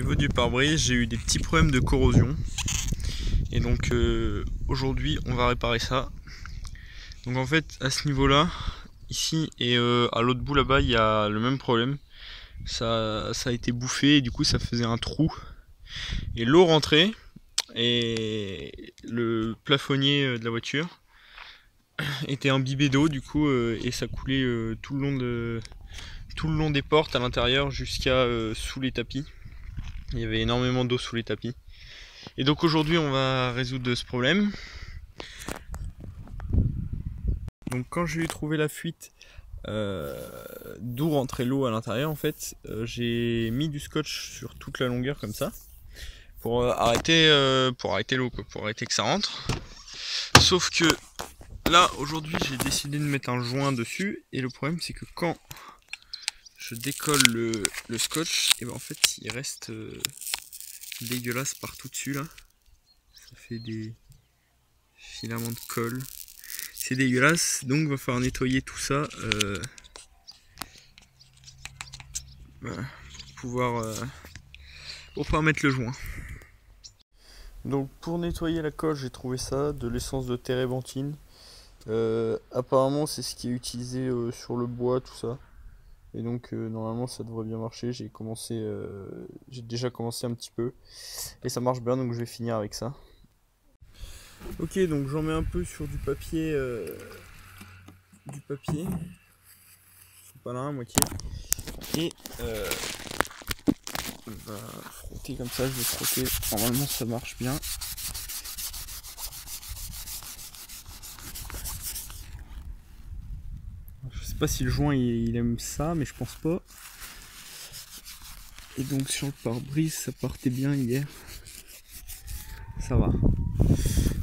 niveau du pare-brise, j'ai eu des petits problèmes de corrosion. Et donc aujourd'hui, on va réparer ça. Donc en fait, à ce niveau-là, ici et à l'autre bout là-bas, il y a le même problème. Ça a été bouffé et du coup, ça faisait un trou. Et l'eau rentrait et le plafonnier de la voiture était imbibé d'eau du coup et ça coulait tout le long des portes à l'intérieur jusqu'à sous les tapis. Il y avait énormément d'eau sous les tapis. Et donc aujourd'hui on va résoudre ce problème. Donc quand j'ai trouvé la fuite d'où rentrait l'eau à l'intérieur, en fait j'ai mis du scotch sur toute la longueur comme ça pour arrêter l'eau, pour arrêter que ça rentre. Sauf que là aujourd'hui j'ai décidé de mettre un joint dessus et le problème c'est que quand je décolle le scotch, et ben en fait il reste dégueulasse partout dessus là. Ça fait des filaments de colle. C'est dégueulasse, donc va falloir nettoyer tout ça pour pouvoir mettre le joint. Donc pour nettoyer la colle, j'ai trouvé ça, de l'essence de térébenthine. Apparemment c'est ce qui est utilisé sur le bois, tout ça. Et donc normalement ça devrait bien marcher. J'ai déjà commencé un petit peu et ça marche bien, donc je vais finir avec ça. Ok, donc j'en mets un peu sur du papier, pas là à moitié, et on va frotter comme ça. Je vais frotter, normalement ça marche bien. Je sais pas si le joint il aime ça, mais je pense pas. Et donc sur le pare-brise ça partait bien hier, ça va.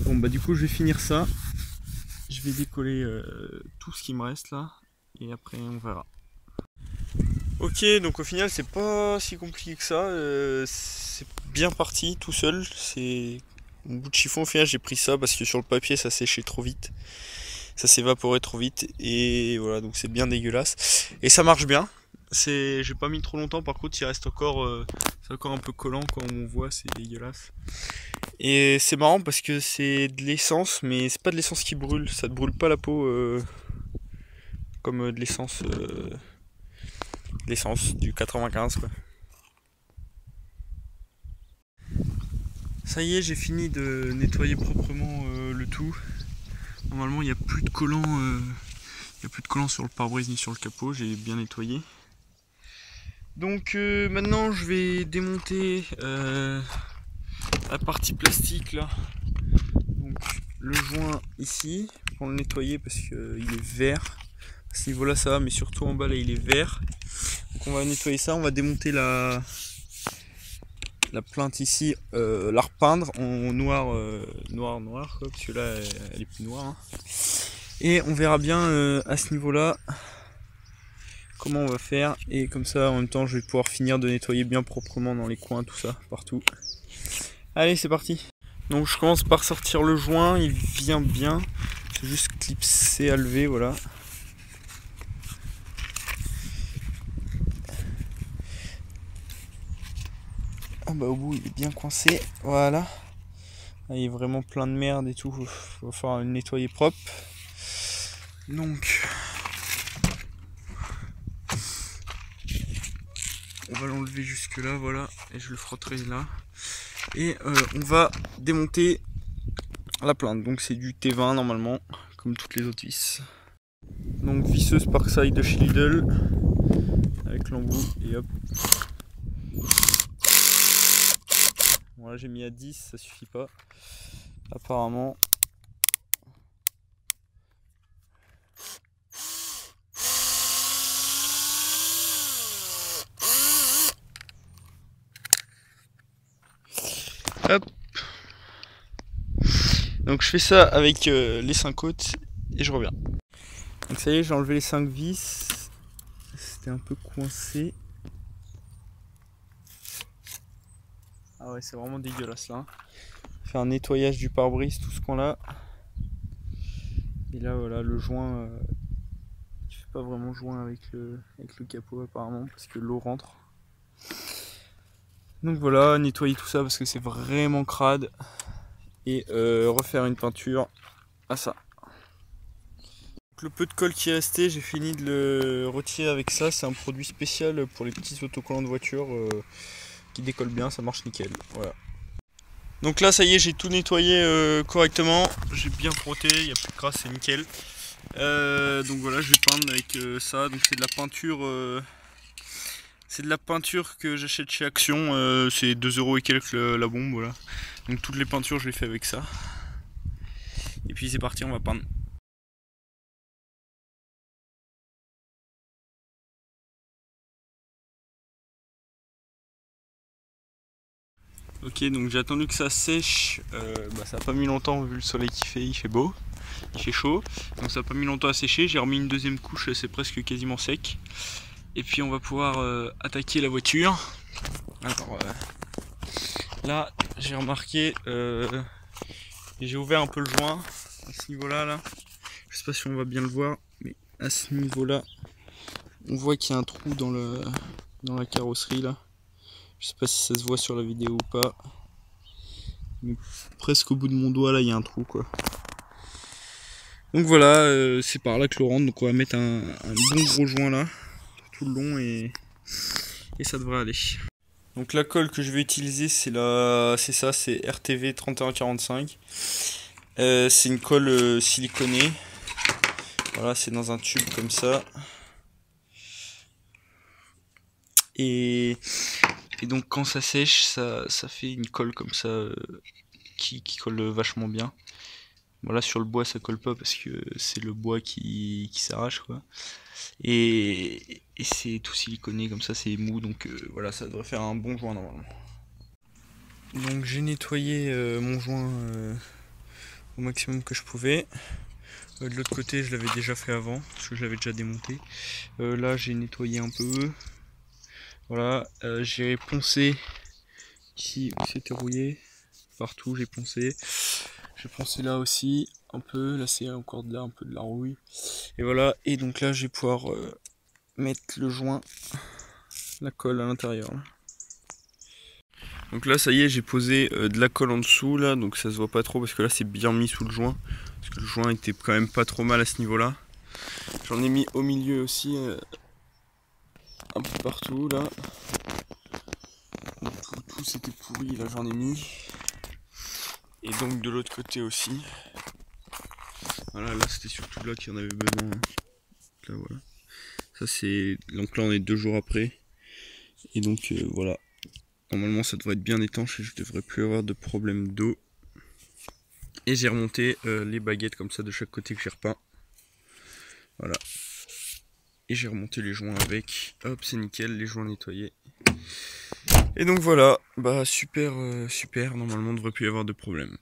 Bon bah du coup je vais finir ça, je vais décoller tout ce qui me reste là et après on verra. Ok, donc au final c'est pas si compliqué que ça, c'est bien parti tout seul. C'est mon bout de chiffon. Au final j'ai pris ça parce que sur le papier ça séchait trop vite, ça s'évaporait trop vite et voilà, donc c'est bien dégueulasse et ça marche bien. J'ai pas mis trop longtemps, par contre il reste encore c'est encore un peu collant quand on voit, c'est dégueulasse. Et c'est marrant parce que c'est de l'essence, mais c'est pas de l'essence qui brûle, ça te brûle pas la peau comme de l'essence du 95 quoi. Ça y est, j'ai fini de nettoyer proprement le tout. Normalement il n'y a plus de collant sur le pare-brise ni sur le capot, j'ai bien nettoyé. Donc maintenant je vais démonter la partie plastique là. Donc le joint ici pour le nettoyer parce qu'il est vert. À ce niveau là ça va, mais surtout en bas là il est vert. Donc on va nettoyer ça, on va démonter la plainte ici, la repeindre en noir quoi, parce que là elle est plus noire hein. Et on verra bien à ce niveau là comment on va faire, et comme ça en même temps je vais pouvoir finir de nettoyer bien proprement dans les coins, tout ça, partout. Allez c'est parti. Donc je commence par sortir le joint, il vient bien, c'est juste clipser à lever, voilà. Ah bah au bout il est bien coincé, voilà. Là, il est vraiment plein de merde et tout, va falloir le nettoyer propre. Donc on va l'enlever jusque là, voilà, et je le frotterai là. Et on va démonter la plainte, donc c'est du T20 normalement, comme toutes les autres vis. Donc visseuse Parkside de chez Lidl, avec l'embout, et hop. Bon là j'ai mis à 10, ça suffit pas, apparemment. Hop. Donc je fais ça avec les 5 autres et je reviens. Donc ça y est, j'ai enlevé les 5 vis. C'était un peu coincé. Ah ouais, c'est vraiment dégueulasse là. Fait un nettoyage du pare-brise, tout ce coin là. Et là voilà, le joint, il fait pas vraiment joint avec le capot apparemment, parce que l'eau rentre. Donc voilà, nettoyer tout ça parce que c'est vraiment crade. Et refaire une peinture à ça. Donc, le peu de colle qui est resté, j'ai fini de le retirer avec ça. C'est un produit spécial pour les petits autocollants de voiture qui décolle bien, ça marche nickel. Voilà. Donc là ça y est, j'ai tout nettoyé correctement. J'ai bien frotté, il n'y a plus de crasse, c'est nickel. Donc voilà, je vais peindre avec ça. Donc c'est de la peinture. C'est de la peinture que j'achète chez Action. C'est 2€ et quelques la bombe, voilà. Donc toutes les peintures je les fais avec ça. Et puis c'est parti, on va peindre. Ok, donc j'ai attendu que ça sèche. Ça a pas mis longtemps vu le soleil il fait beau, il fait chaud. Donc ça a pas mis longtemps à sécher. J'ai remis une deuxième couche, c'est presque quasiment sec. Et puis on va pouvoir attaquer la voiture. Alors là, j'ai remarqué, j'ai ouvert un peu le joint à ce niveau-là. Là. Je sais pas si on va bien le voir, mais à ce niveau-là, on voit qu'il y a un trou dans la carrosserie là. Je sais pas si ça se voit sur la vidéo ou pas. Mais presque au bout de mon doigt là il y a un trou quoi. Donc voilà, c'est par là que le rentre. Donc on va mettre un bon gros joint là, tout le long et ça devrait aller. Donc la colle que je vais utiliser c'est ça, c'est RTV 3145. C'est une colle siliconée. Voilà, c'est dans un tube comme ça. Et donc quand ça sèche, ça fait une colle comme ça qui colle vachement bien. Voilà, sur le bois ça colle pas parce que c'est le bois qui s'arrache quoi. Et c'est tout siliconé comme ça, c'est mou, donc voilà, ça devrait faire un bon joint normalement. Donc j'ai nettoyé mon joint au maximum que je pouvais. De l'autre côté je l'avais déjà fait avant, parce que je l'avais déjà démonté. Là j'ai nettoyé un peu. Voilà, j'ai poncé ici où c'était rouillé. Partout j'ai poncé. J'ai poncé là aussi un peu, là c'est encore de là, un peu de la rouille. Et voilà, et donc là je vais pouvoir mettre le joint, la colle à l'intérieur. Donc là ça y est, j'ai posé de la colle en dessous là, donc ça se voit pas trop parce que là c'est bien mis sous le joint. Parce que le joint était quand même pas trop mal à ce niveau là. J'en ai mis au milieu aussi, un peu partout là. Tout c'était pourri, là j'en ai mis. Et donc de l'autre côté aussi. Voilà, là c'était surtout là qu'il y en avait besoin. Là voilà. Ça c'est. Donc là on est 2 jours après. Et donc voilà. Normalement ça devrait être bien étanche et je devrais plus avoir de problème d'eau. Et j'ai remonté les baguettes comme ça de chaque côté que j'ai repeint. Voilà. Et j'ai remonté les joints avec. Hop, c'est nickel, les joints nettoyés. Et donc voilà, bah super, super, normalement il ne devrait plus y avoir de problème.